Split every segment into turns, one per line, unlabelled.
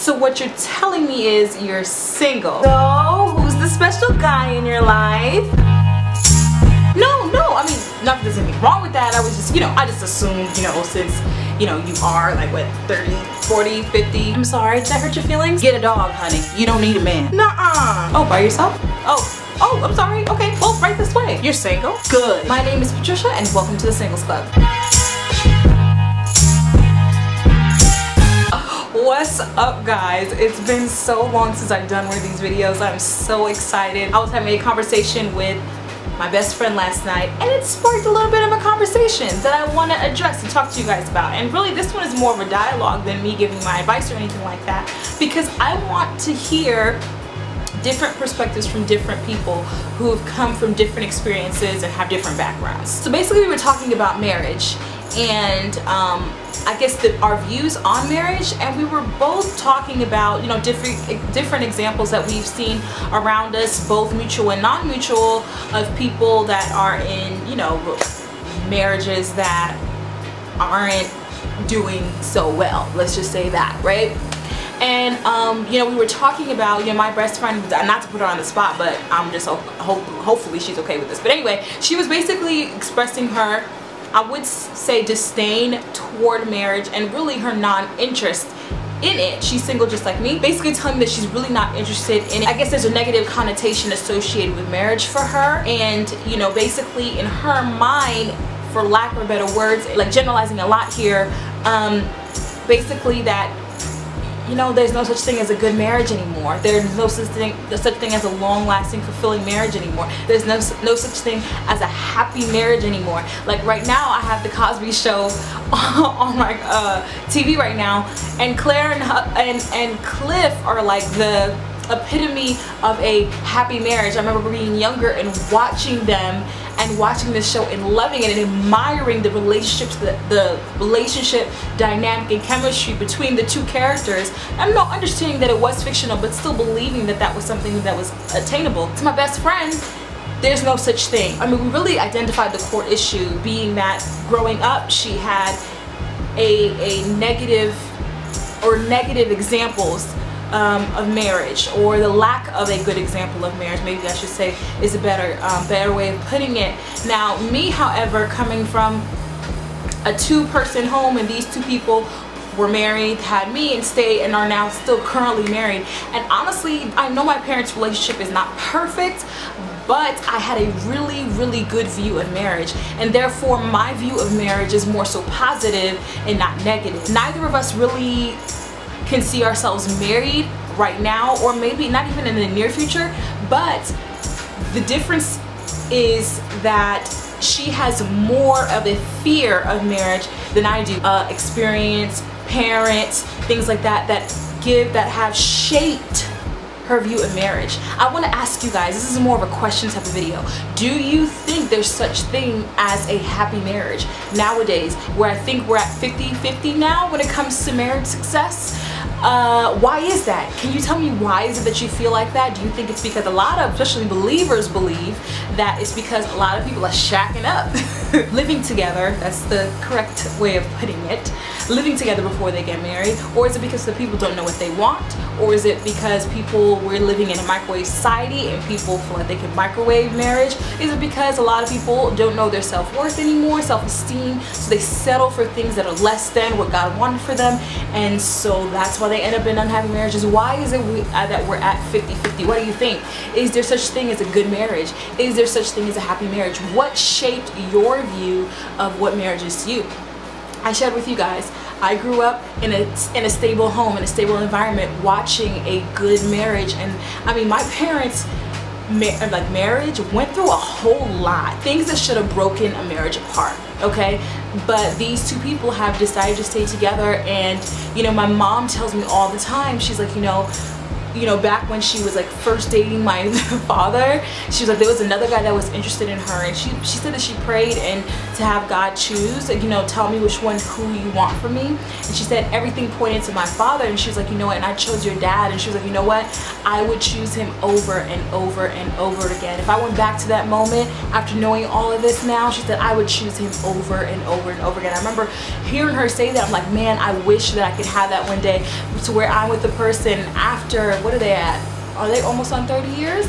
So what you're telling me is you're single. So who's the special guy in your life? No, I mean, nothing, there's anything wrong with that. I was just, I just assumed, since, you are like, what, 30, 40, 50. I'm sorry, did that hurt your feelings? Get a dog, honey. You don't need a man. Nuh-uh. Oh, by yourself? Oh, I'm sorry. Okay, well, right this way. You're single? Good. My name is Patricia, and welcome to the Singles Club. What's up, guys? It's been so long since I've done one of these videos. I'm so excited. I was having a conversation with my best friend last night, and it sparked a little bit of a conversation that I want to address and talk to you guys about. And really, this one is more of a dialogue than me giving my advice or anything like that, because I want to hear different perspectives from different people who have come from different experiences and have different backgrounds. So basically, we were talking about marriage and I guess our views on marriage, and we were both talking about different examples that we've seen around us, both mutual and non-mutual, of people that are in marriages that aren't doing so well, let's just say that, right? And we were talking about, my best friend, not to put her on the spot, but I'm just hopefully she's okay with this, but anyway, she was basically expressing her, I would say, disdain toward marriage and really her non-interest in it. She's single just like me, basically telling me that she's really not interested in it. I guess there's a negative connotation associated with marriage for her, and basically in her mind, for lack of better words, like generalizing a lot here, basically that there's no such thing as a good marriage anymore. There's no such thing as a long-lasting, fulfilling marriage anymore. There's no such thing as a happy marriage anymore. Like right now, I have the Cosby Show on my TV right now, and Claire and Cliff are like the epitome of a happy marriage. I remember being younger and watching them and watching this show and loving it and admiring the relationships, the relationship dynamic and chemistry between the two characters. I'm not understanding that it was fictional, but still believing that that was something that was attainable. To my best friend, there's no such thing. I mean, we really identified the core issue being that growing up, she had a negative examples of marriage, or the lack of a good example of marriage, maybe I should say, is a better way of putting it. Now, me, however, coming from a two-person home, and these two people were married, had me, and are now still currently married. And honestly, I know my parents' relationship is not perfect, but I had a really, really good view of marriage, and therefore my view of marriage is more so positive and not negative. Neither of us really can see ourselves married right now, or maybe not even in the near future, but the difference is that she has more of a fear of marriage than I do. Experience, parents, things like that have shaped her view of marriage. I want to ask you guys, this is more of a question type of video. Do you think there's such thing as a happy marriage nowadays, where I think we're at 50-50 now when it comes to marriage success? Why is that? Can you tell me why is it that you feel like that? Do you think it's because a lot of, especially believers, believe that it's because a lot of people are shacking up, living together, that's the correct way of putting it, living together before they get married? Or is it because the people don't know what they want? Or is it because we're living in a microwave society and people feel like they can microwave marriage? Is it because a lot of people don't know their self-worth anymore, self-esteem, so they settle for things that are less than what God wanted for them, and so that's why they end up in unhappy marriages? Why is it that we're at 50-50? What do you think? Is there such thing as a good marriage? Is there such thing as a happy marriage? What shaped your view of what marriage is to you? I shared with you guys, I grew up in a stable home, in a stable environment, watching a good marriage. And I mean, my parents, marriage went through a whole lot, things that should have broken a marriage apart, okay? But these two people have decided to stay together. And my mom tells me all the time, she's like, you know, back when she was like first dating my father, she was like, there was another guy that was interested in her, and she said that she prayed and to have God choose, like, you know, tell me which one, who you want for me. And she said everything pointed to my father, and she was like, you know what, and I chose your dad. And she was like, you know what, I would choose him over and over and over again. If I went back to that moment after knowing all of this now, she said I would choose him over and over and over again. I remember hearing her say that. I'm like, man, I wish that I could have that one day, to where I'm with the person after, what are they at? Are they almost on 30 years?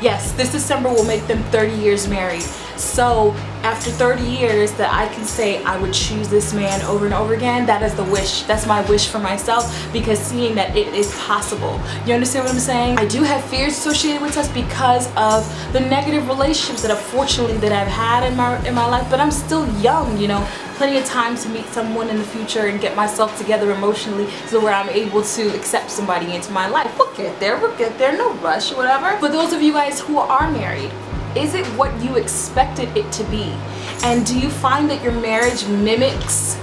Yes, this December will make them 30 years married. So after 30 years that I can say I would choose this man over and over again, that is the wish. That's my wish for myself, because seeing that it is possible. You understand what I'm saying? I do have fears associated with us because of the negative relationships that unfortunately that I've had in my life, but I'm still young, you know, plenty of time to meet someone in the future and get myself together emotionally so where I'm able to accept somebody into my life. We'll get there, no rush or whatever. For those of you guys who are married, is it what you expected it to be? And do you find that your marriage mimics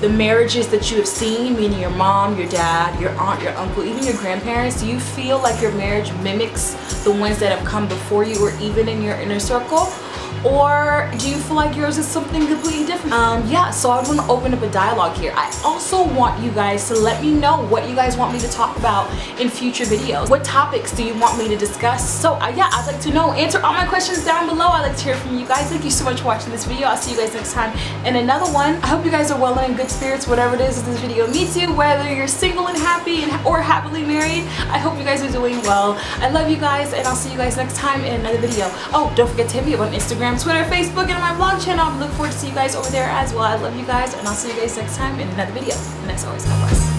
the marriages that you have seen, meaning your mom, your dad, your aunt, your uncle, even your grandparents? Do you feel like your marriage mimics the ones that have come before you, or even in your inner circle? Or do you feel like yours is something completely different? Yeah, so I want to open up a dialogue here. I also want you guys to let me know what you guys want me to talk about in future videos. What topics do you want me to discuss? So yeah, I'd like to know. Answer all my questions down below. I'd like to hear from you guys. Thank you so much for watching this video. I'll see you guys next time in another one. I hope you guys are well and in good spirits, whatever it is that this video meets you, whether you're single and happy or happily married. I hope you guys are doing well. I love you guys, and I'll see you guys next time in another video. Oh, don't forget to hit me up on Instagram, Twitter, Facebook, and my vlog channel. I look forward to see you guys over there as well. I love you guys, and I'll see you guys next time in another video. And as always, God bless.